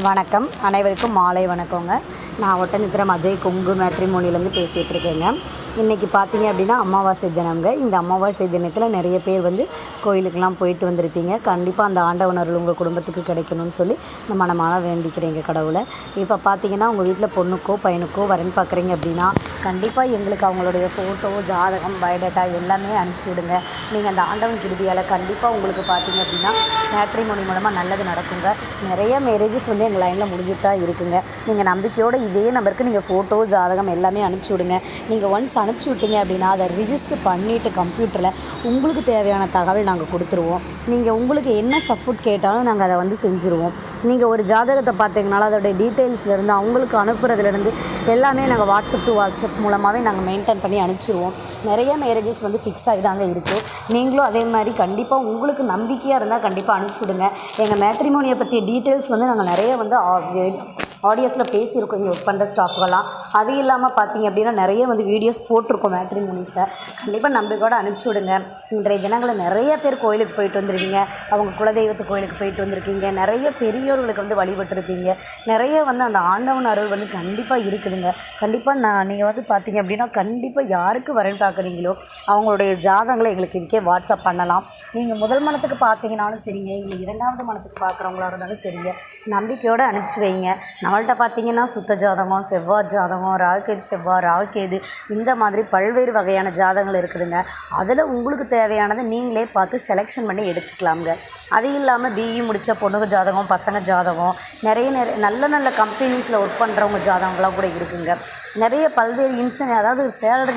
வணக்கம், அனைவருக்கும் மாலை வணக்கங்க. நான் ஒட்டன்சத்திரம் அஜய் கொங்கு மேட்ரிமோனிலேருந்து பேசிகிட்டு இருக்கேங்க. இன்றைக்கி பார்த்தீங்க அப்படின்னா அமாவாசை தினம்ங்க. இந்த அமாவாசை தினத்தில் நிறைய பேர் கோயிலுக்கெல்லாம் போயிட்டு வந்திருப்பீங்க. கண்டிப்பாக அந்த ஆண்டவன் அருள் உங்கள் குடும்பத்துக்கு கிடைக்கணும்னு சொல்லி நம்ம மனமார வேண்டிக்கிறேங்க கடவுளை. இப்போ பார்த்தீங்கன்னா உங்கள் வீட்டில் பொண்ணுக்கோ பையனுக்கோ வரன் பார்க்குறீங்க அப்படின்னா கண்டிப்பாக எங்களுக்கு அவங்களுடைய ஃபோட்டோ, ஜாதகம், பயோடேட்டா எல்லாமே அனுப்பிச்சி விடுங்க. நீங்கள் அந்த ஆண்டவன் கிருபையால் கண்டிப்பாக உங்களுக்கு பார்த்தீங்க அப்படின்னா மேட்ரிமோனி மூலமாக நல்லது நடக்குங்க. நிறைய மேரேஜஸ் எங்கள் லைனில் முடிஞ்சுட்டு தான் இருக்குங்க. நீங்கள் நம்பிக்கையோடு இதே நம்பருக்கு நீங்கள் ஃபோட்டோ, ஜாதகம் எல்லாமே அனுப்பிச்சி விடுங்க. நீங்கள் ஒன்ஸ் அனுப்பிச்சி விட்டீங்க அப்படின்னா அதை ரிஜிஸ்டர் பண்ணிவிட்டு கம்ப்யூட்டரில் உங்களுக்கு தேவையான தகவல் நாங்கள் கொடுத்துருவோம். நீங்கள் உங்களுக்கு என்ன சப்போர்ட் கேட்டாலும் நாங்கள் அதை செஞ்சுருவோம். நீங்கள் ஒரு ஜாதகத்தை பார்த்தீங்கனாலும் அதோடைய டீட்டெயில்ஸ்லேருந்து அவங்களுக்கு அனுப்புறதுலேருந்து எல்லாமே நாங்கள் வாட்ஸ்அப் டு வாட்ஸ்அப் மூலமாகவே நாங்கள் மெயின்டைன் பண்ணி அனுப்பிச்சிடுவோம். நிறைய மேரேஜஸ் ஃபிக்ஸ் ஆகி தாங்க இருக்குது. நீங்களும் அதே மாதிரி கண்டிப்பாக உங்களுக்கு நம்பிக்கையாக இருந்தால் கண்டிப்பாக அனுப்பிச்சி விடுங்க. எங்கள் மேட்ரிமோனியை பற்றிய டீட்டெயில்ஸ் நாங்கள் நிறைய ஆடியோஸில் பேசியிருக்கோம் இங்கே ஒர்க் பண்ணுற ஸ்டாஃப்கெல்லாம். அது இல்லாமல் பார்த்தீங்க அப்படின்னா நிறைய வீடியோஸ் போட்டிருக்கோம் மேட்ரிமோனிஸை. கண்டிப்பாக நம்பிக்கையோடு அனுப்பிச்சி விடுங்க. இன்றைய தினங்களில் நிறைய பேர் கோயிலுக்கு போயிட்டு வந்துருக்கீங்க. அவங்க குலதெய்வத்து கோயிலுக்கு போயிட்டு வந்திருக்கீங்க. நிறைய பெரியோர்களுக்கு வழிபட்டுருப்பீங்க. நிறைய அந்த ஆண்டவன் அருள் கண்டிப்பாக இருக்குதுங்க. கண்டிப்பாக நீங்கள் பார்த்தீங்க அப்படின்னா கண்டிப்பாக யாருக்கு வரன் பார்க்குறீங்களோ அவங்களுடைய ஜாதகங்களை எங்களுக்கு இதுக்கே வாட்ஸ்அப் பண்ணலாம். நீங்கள் முதல் மனத்துக்கு பார்த்தீங்கன்னாலும் சரிங்க, இல்லை இரண்டாவது மனத்துக்கு பார்க்குறவங்களா இருந்தாலும் சரிங்க, நம்பிக்கையோடு அனுப்பிச்சி வைங்க. நம்மள்கிட்ட பார்த்தீங்கன்னா சுத்த ஜாதகம், செவ்வாய் ஜாதகம், ராகுகேது செவ்வாய், ராகுகேது இந்த மாதிரி பல்வேறு வகையான ஜாதகங்கள் இருக்குதுங்க. அதில் உங்களுக்கு தேவையானதை நீங்களே பார்த்து செலெக்ஷன் பண்ணி எடுத்துக்கலாமுங்க. அது இல்லாமல் பிஇ முடித்த பொண்ணுங்க ஜாதகம், பசங்க ஜாதகம், நிறைய நல்ல கம்பெனிஸில் ஒர்க் பண்ணுறவங்க ஜாதகங்கள்லாம் கூட இருக்குதுங்க. நிறைய பல்வேறு அதாவது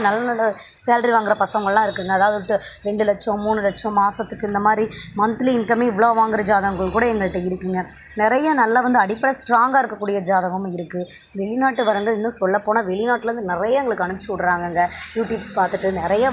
நல்ல சேலரி வாங்குகிற பசங்கள்லாம் இருக்குதுங்க. அதாவது 2 லட்சம் 3 லட்சம் மாதத்துக்கு இந்த மாதிரி மந்த்லி இன்கமே இவ்வளோ வாங்குகிற ஜாதகங்கள் கூட எங்கள்கிட்ட இருக்குதுங்க. நிறைய நல்லா அடிப்படை ஸ்ட்ராங்காக இருக்கக்கூடிய ஜாதகமும் இருக்குது. வெளிநாட்டு வரங்கள் இன்னும் சொல்லப்போனால் வெளிநாட்டிலேருந்து நிறைய எங்களுக்கு அனுப்பிச்சி விட்றாங்கங்க. யூடியூப்ஸ் பார்த்துட்டு நிறைய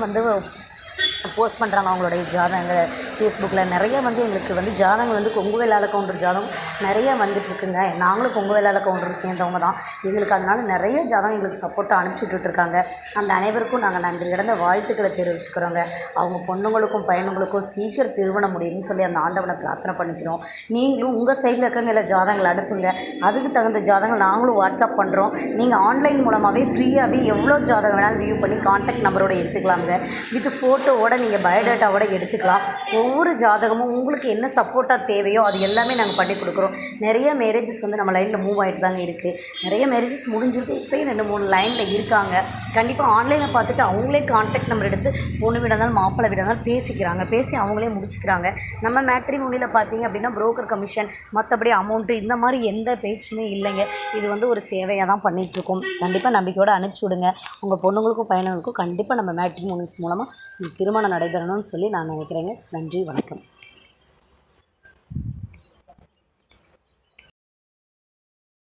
போஸ்ட் பண்ணுறாங்க அவங்களுடைய ஜாதகங்கள் ஃபேஸ்புக்கில். நிறைய எங்களுக்கு ஜாதகங்கள் கொங்கு வேளாள கவுண்டர் ஜாதகம் நிறைய வந்துட்டுருக்குங்க. நாங்களும் கொங்கு வேளாள கவுண்டர் சேர்ந்தவங்க தான். எங்களுக்கு அதனால் நிறைய ஜாதகம் எங்களுக்கு சப்போர்ட்டாக அனுப்பிச்சி விட்டுட்ருக்காங்க. அந்த அனைவருக்கும் நாங்கள் நன்றி கடந்த வாழ்த்துக்களை தெரிவிச்சுக்கிறோங்க. அவங்க பொண்ணுங்களுக்கும் பையனுங்களுக்கும் சீக்கிரம் திருமணம் முடியும்னு சொல்லி அந்த ஆண்டவனை பிரார்த்தனை பண்ணிக்கிறோம். நீங்களும் உங்கள் சைடில் இருக்கவங்க இல்லை ஜாதகங்கள் அனுப்புங்க. அதுக்கு தகுந்த ஜாதகங்கள் நாங்களும் வாட்ஸ்அப் பண்ணுறோம். நீங்கள் ஆன்லைன் மூலமாகவே ஃப்ரீயாகவே எவ்வளோ ஜாதகம் வேணாலும் வியூ பண்ணி கான்டாக்ட் நம்பரோடு எடுத்துக்கலாங்க. வித் ஃபோட்டோவோட நீங்கள் பயோடேட்டாவோட எடுத்துக்கலாம். ஒவ்வொரு ஜாதகமும் உங்களுக்கு என்ன சப்போர்ட்டாக தேவையோ அது எல்லாமே நாங்கள் பண்ணி கொடுக்குறோம். நிறைய மேரேஜஸ் நம்ம லைனில் மூவ் ஆகிட்டு தாங்க இருக்குது. நிறைய மேரேஜஸ் முடிஞ்சிருக்கு. இப்போயும் 2-3 லைனில் இருக்காங்க. கண்டிப்பாக ஆன்லைனில் பார்த்துட்டு அவங்களே கான்டாக்ட் நம்பர் எடுத்து பொண்ணு வீடாக இருந்தாலும் மாப்பிள்ளை வீடாக இருந்தாலும் பேசிக்கிறாங்க. பேசி அவங்களே முடிச்சுக்கிறாங்க. நம்ம மேட்ரிமோனியில் பார்த்தீங்க அப்படின்னா புரோக்கர் கமிஷன், மற்றபடி அமௌண்ட்டு இந்த மாதிரி எந்த பேச்சுமே இல்லைங்க. இது ஒரு சேவையாக தான் பண்ணிகிட்ருக்கோம். கண்டிப்பாக நம்பிக்கையோடு அனுப்பிச்சி விடுங்க. உங்கள் பொண்ணுங்களுக்கும் பையனுங்களுக்கும் கண்டிப்பாக நம்ம மேட்ரிமோனிஸ் மூலமாக திருமணம் நடைபெறணும்னு சொல்லி நான் நினைக்கிறேங்க. நன்றி, வணக்கம்.